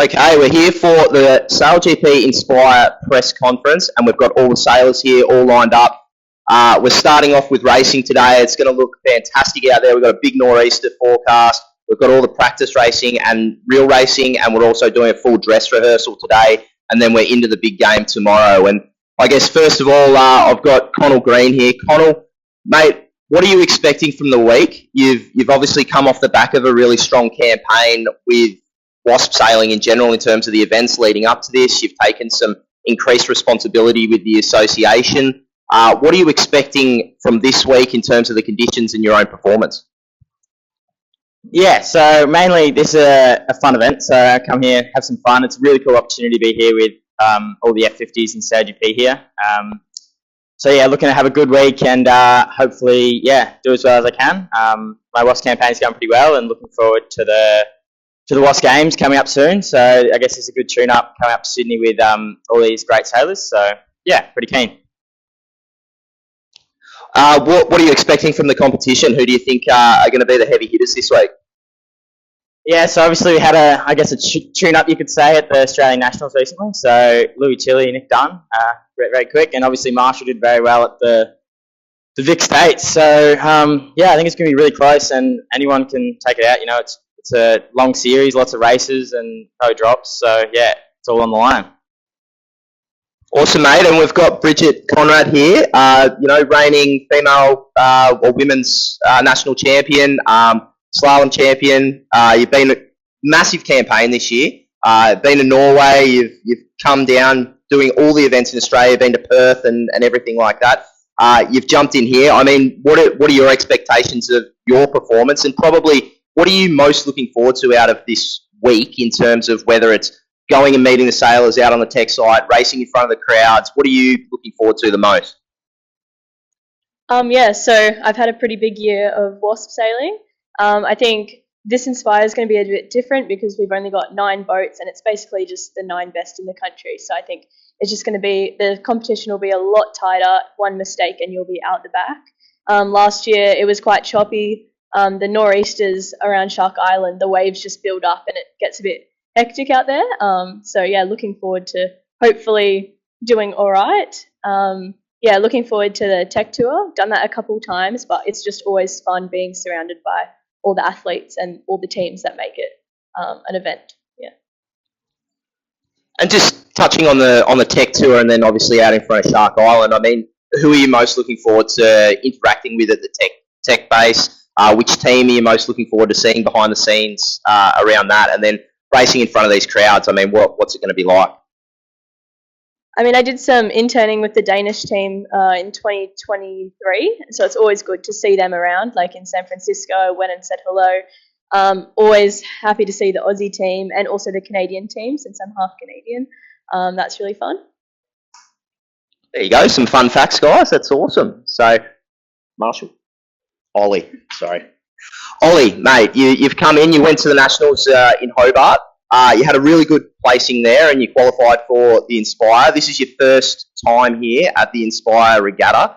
Okay, we're here for the SailGP Inspire press conference, and we've got all the sailors here, all lined up. We're starting off with racing today. It's going to look fantastic out there. We've got a big nor'easter forecast. We've got all the practice racing and real racing, and we're also doing a full dress rehearsal today, and then we're into the big game tomorrow. And I guess first of all, I've got Conall Green here. Conall, mate, what are you expecting from the week? You've obviously come off the back of a really strong campaign with WASZP Sailing in general in terms of the events leading up to this. You've taken some increased responsibility with the association. What are you expecting from this week in terms of the conditions and your own performance? Yeah, so mainly this is a fun event, so I come here, have some fun. It's a really cool opportunity to be here with all the F50s and SailGP here. So yeah, looking to have a good week and hopefully, yeah, do as well as I can. My WASZP campaign's going pretty well and looking forward to the WASZP Games coming up soon. So I guess it's a good tune-up coming up to Sydney with all these great sailors. So yeah, pretty keen. What are you expecting from the competition? Who do you think are going to be the heavy hitters this week? Yeah, so obviously we had a tune-up, you could say, at the Australian Nationals recently. So Louis Chile, Nick Dunne, very quick, and obviously Marshall did very well at the Vic States. So yeah, I think it's going to be really close, and anyone can take it out. You know, it's a long series, lots of races, and no drops. So yeah, it's all on the line. Awesome, mate. And we've got Bridget Conrad here, reigning female or women's national champion, slalom champion. You've been a massive campaign this year. Been to Norway. You've come down doing all the events in Australia. Been to Perth and everything like that. You've jumped in here. I mean, what are your expectations of your performance, and probably what are you most looking forward to out of this week in terms of whether it's going and meeting the sailors out on the tech site, racing in front of the crowds? What are you looking forward to the most? Yeah, so I've had a pretty big year of WASZP sailing. I think this Inspire is going to be a bit different because we've only got 9 boats and it's basically just the 9 best in the country. So I think it's just going to be, the competition will be a lot tighter. One mistake and you'll be out the back. Last year it was quite choppy. The nor'easters around Shark Island, the waves just build up and it gets a bit hectic out there. So yeah, looking forward to hopefully doing all right. Yeah, looking forward to the tech tour. Done that a couple of times, but it's just always fun being surrounded by all the athletes and all the teams that make it an event. Yeah. And just touching on the tech tour, and then obviously out in front of Shark Island. I mean, who are you most looking forward to interacting with at the tech base? Which team are you most looking forward to seeing behind the scenes around that? And then racing in front of these crowds, I mean, what's it going to be like? I mean, I did some interning with the Danish team in 2023, so it's always good to see them around, like in San Francisco. I went and said hello. Always happy to see the Aussie team and also the Canadian team, since I'm half Canadian. That's really fun. There you go, some fun facts, guys. That's awesome. So, Ollie, mate, you've come in, you went to the Nationals in Hobart. You had a really good placing there and you qualified for the Inspire. This is your first time here at the Inspire Regatta.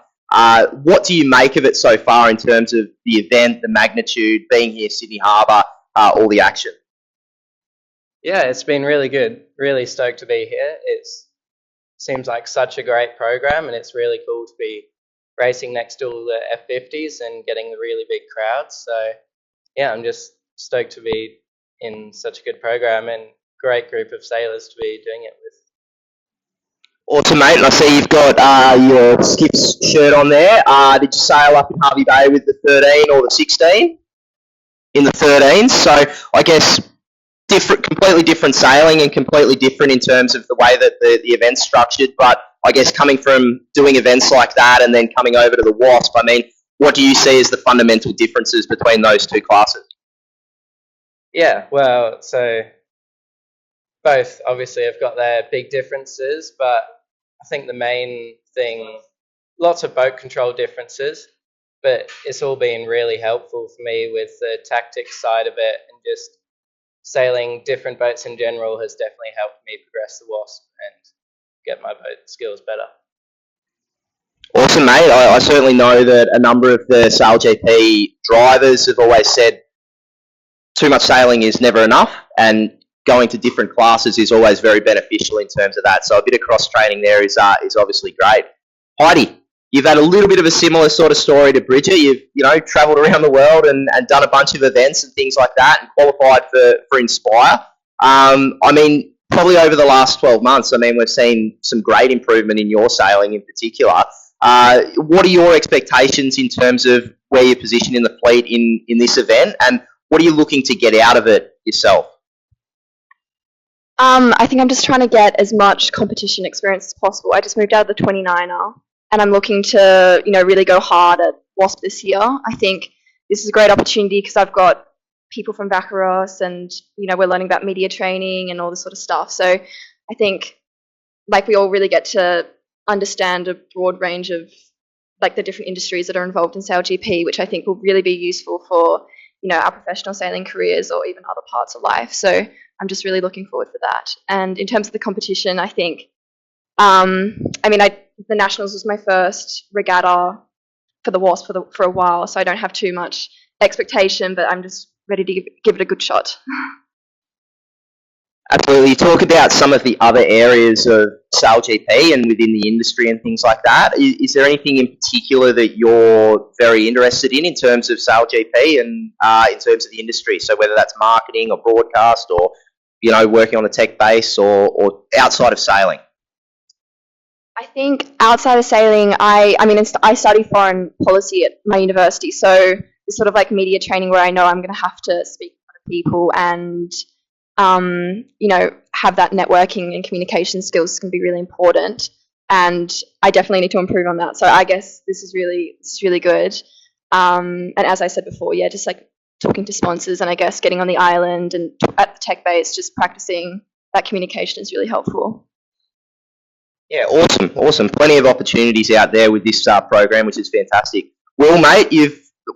What do you make of it so far in terms of the event, the magnitude, being here, Sydney Harbour, all the action? Yeah, it's been really good. Really stoked to be here. It seems like such a great program and it's really cool to be racing next to all the F50s and getting the really big crowds. So yeah, I'm just stoked to be in such a good program and great group of sailors to be doing it with. Awesome, mate. And I see you've got your Skips shirt on there. Did you sail up in Harvey Bay with the 13 or the 16? In the 13s. So I guess completely different sailing and completely different in terms of the way that the event's structured. But I guess coming from doing events like that and then coming over to the WASZP, I mean, what do you see as the fundamental differences between those two classes? Yeah, well, so both obviously have got their big differences, but I think the main thing, lots of boat control differences, but it's all been really helpful for me with the tactics side of it, and just sailing different boats in general has definitely helped me progress the WASZP and get my boat skills better. Awesome, mate. I certainly know that a number of the SailGP drivers have always said too much sailing is never enough, and going to different classes is always very beneficial in terms of that. So a bit of cross training there is obviously great. Heidi, you've had a little bit of a similar sort of story to Bridget. You've travelled around the world and done a bunch of events and things like that, and qualified for Inspire. I mean, probably over the last 12 months, I mean, we've seen some great improvement in your sailing in particular. What are your expectations in terms of where you're positioned in the fleet in this event, and what are you looking to get out of it yourself? I think I'm just trying to get as much competition experience as possible. I just moved out of the 29er, and I'm looking to, really go hard at WASP this year. I think this is a great opportunity because I've got people from Vacaros, and we're learning about media training and all this sort of stuff. So I think we all really get to understand a broad range of the different industries that are involved in SailGP, which I think will really be useful for our professional sailing careers or even other parts of life. So I'm just really looking forward for that. And in terms of the competition, I think the Nationals was my first regatta for the WASP for a while, so I don't have too much expectation, but I'm just ready to give it a good shot. Absolutely. You talk about some of the other areas of SailGP and within the industry and things like that. Is there anything in particular that you're very interested in terms of SailGP and in terms of the industry? So whether that's marketing or broadcast or, working on the tech base or outside of sailing? I think outside of sailing, I study foreign policy at my university, so it's sort of media training where I know I'm going to have to speak to other people and have that networking and communication skills can be really important, and I definitely need to improve on that. So I guess this is really good. And as I said before, just talking to sponsors and I guess getting on the island and at the tech base, just practicing that communication is really helpful. Yeah, awesome. Plenty of opportunities out there with this program, which is fantastic. Well, mate,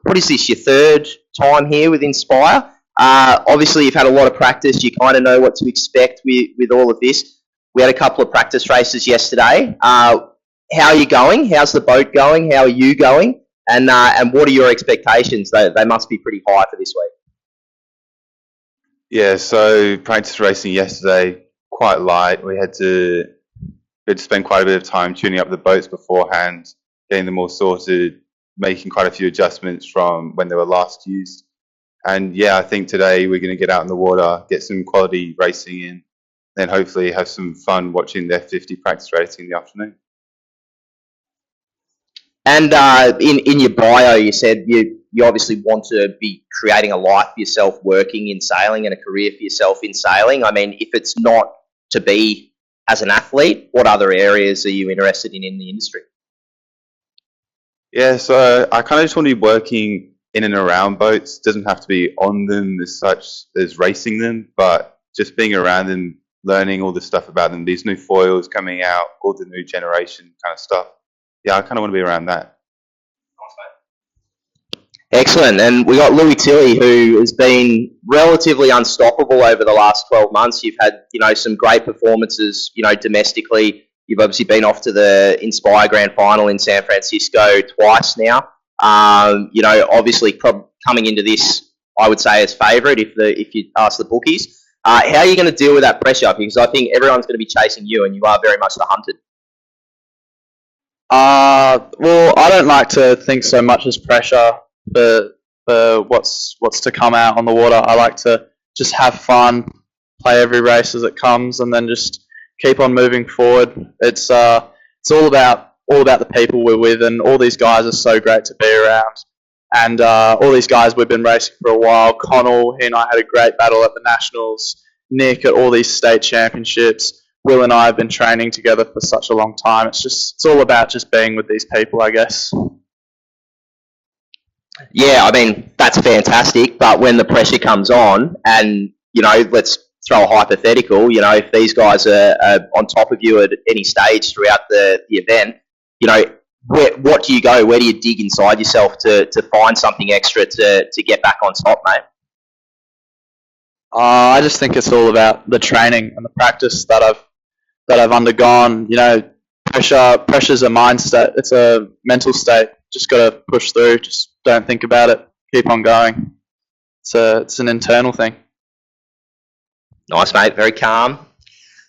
what is this, your third time here with Inspire? Obviously, you've had a lot of practice. You kind of know what to expect with all of this. We had a couple of practice races yesterday. How are you going? How's the boat going? How are you going? And what are your expectations? They must be pretty high for this week. Yeah, so practice racing yesterday, quite light. We had to spend quite a bit of time tuning up the boats beforehand, getting them all sorted, making quite a few adjustments from when they were last used. And yeah, I think today we're going to get out in the water, get some quality racing in, and hopefully have some fun watching the F50 practice racing in the afternoon. And in your bio, you said you obviously want to be creating a life for yourself working in sailing and a career for yourself in sailing. I mean, if it's not to be as an athlete, what other areas are you interested in the industry? Yeah, so I kind of just want to be working in and around boats. Doesn't have to be on them as such as racing them, but just being around them, learning all the stuff about them, these new foils coming out, all the new generation kind of stuff. Yeah, I kind of want to be around that. Excellent. And we got Louis Tilley, who has been relatively unstoppable over the last 12 months. You've had, some great performances, domestically. You've obviously been off to the Inspire Grand Final in San Francisco twice now. Obviously coming into this, I would say as favourite if you ask the bookies. How are you going to deal with that pressure? Because I think everyone's going to be chasing you, and you are very much the hunted. Well, I don't like to think so much as pressure for what's to come out on the water. I like to just have fun, play every race as it comes, and then just keep on moving forward. It's all about the people we're with, and all these guys are so great to be around. And all these guys we've been racing for a while. Conall, he and I had a great battle at the Nationals. Nick at all these state championships. Will and I have been training together for such a long time. It's all about just being with these people, I guess. Yeah, I mean, that's fantastic. But when the pressure comes on, and, let's throw a hypothetical, if these guys are on top of you at any stage throughout the event, what do you go? Where do you dig inside yourself to find something extra to get back on top, mate? I just think it's all about the training and the practice that I've undergone. Pressure's a mindset. It's a mental state. Just got to push through. Just don't think about it. Keep on going. It's an internal thing. Nice, mate. Very calm.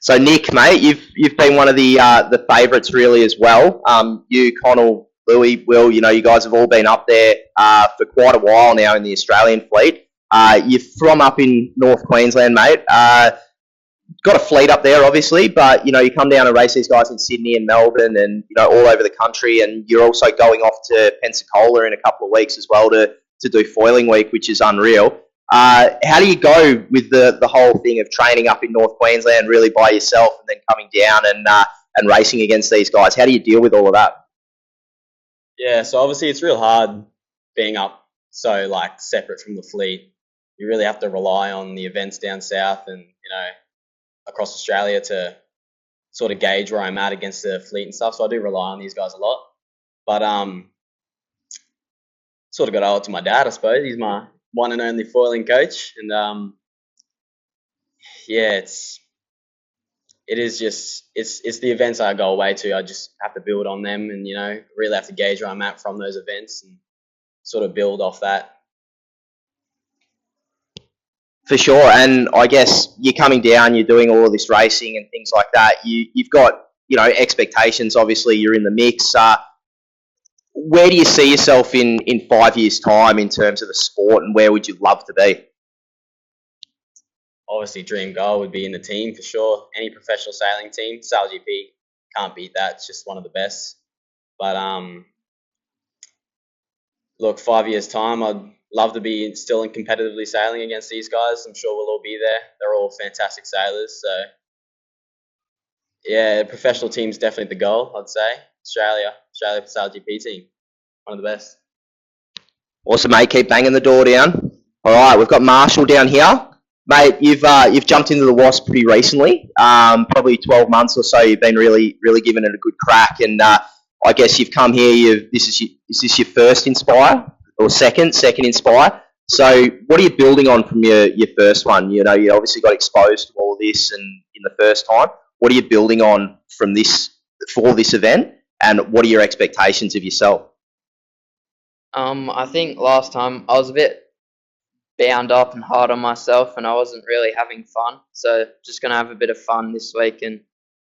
So, Nick, mate, you've been one of the favourites really as well. You, Conall, Louis, Will, you know, you guys have all been up there for quite a while now in the Australian fleet. You're from up in North Queensland, mate. Got a fleet up there, obviously, but you know, you come down and race these guys in Sydney and Melbourne, and you know, all over the country. And you're also going off to Pensacola in a couple of weeks as well to do foiling week, which is unreal. How do you go with the whole thing of training up in North Queensland really by yourself, and then coming down and racing against these guys? How do you deal with all of that? Yeah, so obviously it's real hard being up so like separate from the fleet. You really have to rely on the events down south and, you know, across Australia to sort of gauge where I'm at against the fleet and stuff. So I do rely on these guys a lot. But sort of got to owe it to my dad, I suppose. He's my one and only foiling coach. And yeah, it's the events I go away to. I just have to build on them and, you know, really have to gauge where I'm at from those events and sort of build off that. For sure, and I guess you're coming down, you're doing all of this racing and things like that. You've got, you know, expectations. Obviously, you're in the mix. Where do you see yourself in 5 years' time in terms of the sport, and where would you love to be? Obviously, dream goal would be in the team for sure. Any professional sailing team, SailGP, can't beat that. It's just one of the best. But look, 5 years' time, I'd love to be still in competitively sailing against these guys. I'm sure we'll all be there. They're all fantastic sailors. So, yeah, professional team's definitely the goal, I'd say. Australia SailGP team, one of the best. Awesome, mate. Keep banging the door down. All right, we've got Marshall down here. Mate, you've jumped into the WASP pretty recently, probably 12 months or so. You've been really giving it a good crack, and I guess you've come here. Is this your first Inspire or second Inspire? So what are you building on from your first one? You know, you obviously got exposed to all of this and in the first time. What are you building on from this for this event, and what are your expectations of yourself? I think last time I was a bit bound up and hard on myself, and I wasn't really having fun. So just gonna have a bit of fun this week, and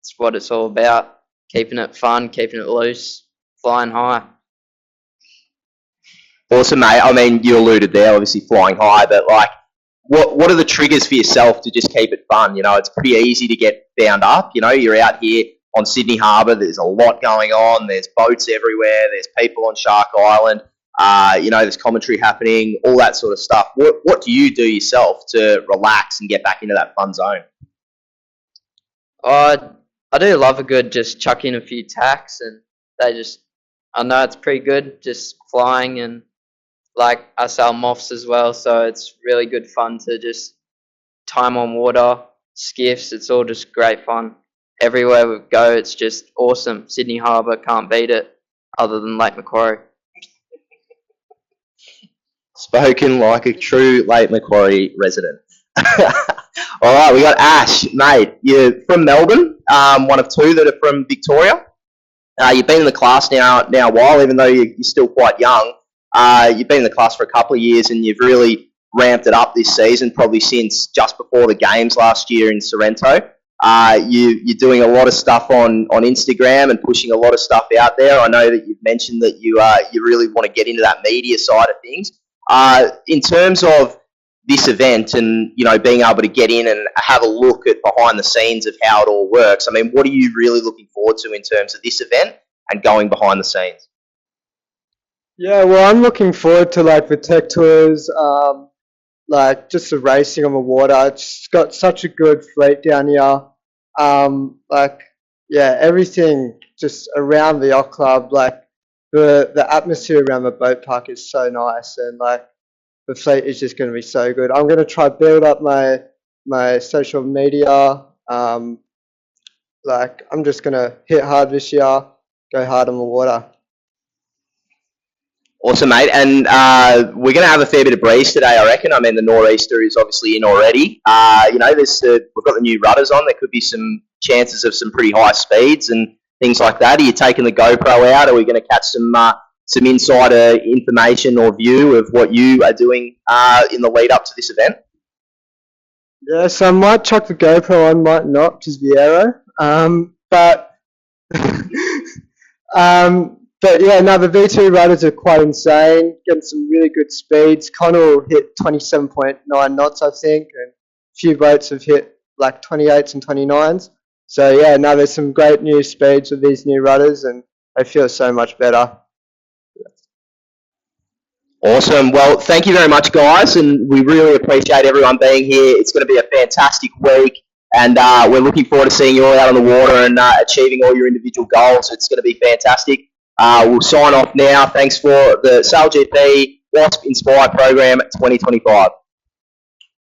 it's what it's all about: keeping it fun, keeping it loose, flying high. Awesome, mate. I mean, you alluded there, obviously flying high, but like, what are the triggers for yourself to just keep it fun? You know, it's pretty easy to get bound up. You know, you're out here on Sydney Harbour. There's a lot going on. There's boats everywhere. There's people on Shark Island. You know, there's commentary happening, all that sort of stuff. What do you do yourself to relax and get back into that fun zone? I do love a good just chuck in a few tacks, and I know it's pretty good just flying, and like I sail moths as well, so it's really good fun to just time on water, skiffs. It's all just great fun. Everywhere we go, it's just awesome. Sydney Harbour, can't beat it, other than Lake Macquarie. Spoken like a true Lake Macquarie resident. All right, we got Ash, mate. You're from Melbourne, one of two that are from Victoria. You've been in the class now a while, even though you're still quite young. You've been in the class for a couple of years, and you've really ramped it up this season, probably since just before the games last year in Sorrento. You're doing a lot of stuff on Instagram and pushing a lot of stuff out there. I know that you've mentioned that you really want to get into that media side of things. In terms of this event and, you know, being able to get in and have a look at behind the scenes of how it all works, I mean, what are you really looking forward to in terms of this event and going behind the scenes? Yeah, well, I'm looking forward to like the tech tours, like just the racing on the water. It's got such a good fleet down here. Like, yeah, everything just around the yacht club, like the atmosphere around the boat park is so nice, and like the fleet is just going to be so good. I'm going to try build up my social media. Like, I'm just going to hit hard this year, go hard on the water. Awesome, mate. And we're going to have a fair bit of breeze today, I reckon. I mean, the nor'easter is obviously in already. You know, we've got the new rudders on. There could be some chances of some pretty high speeds and things like that. Are you taking the GoPro out? Are we going to catch some insider information or view of what you are doing in the lead up to this event? Yeah, so I might chuck the GoPro on, might not, just the aero. But yeah, no, the V2 rudders are quite insane, getting some really good speeds. Conall hit 27.9 knots, I think, and a few boats have hit like 28s and 29s. So yeah, no, there's some great new speeds with these new rudders, and they feel so much better. Awesome. Well, thank you very much, guys, and we really appreciate everyone being here. It's going to be a fantastic week, and we're looking forward to seeing you all out on the water and achieving all your individual goals. It's going to be fantastic. We'll sign off now. Thanks for the SailGP WASP Inspire program 2025.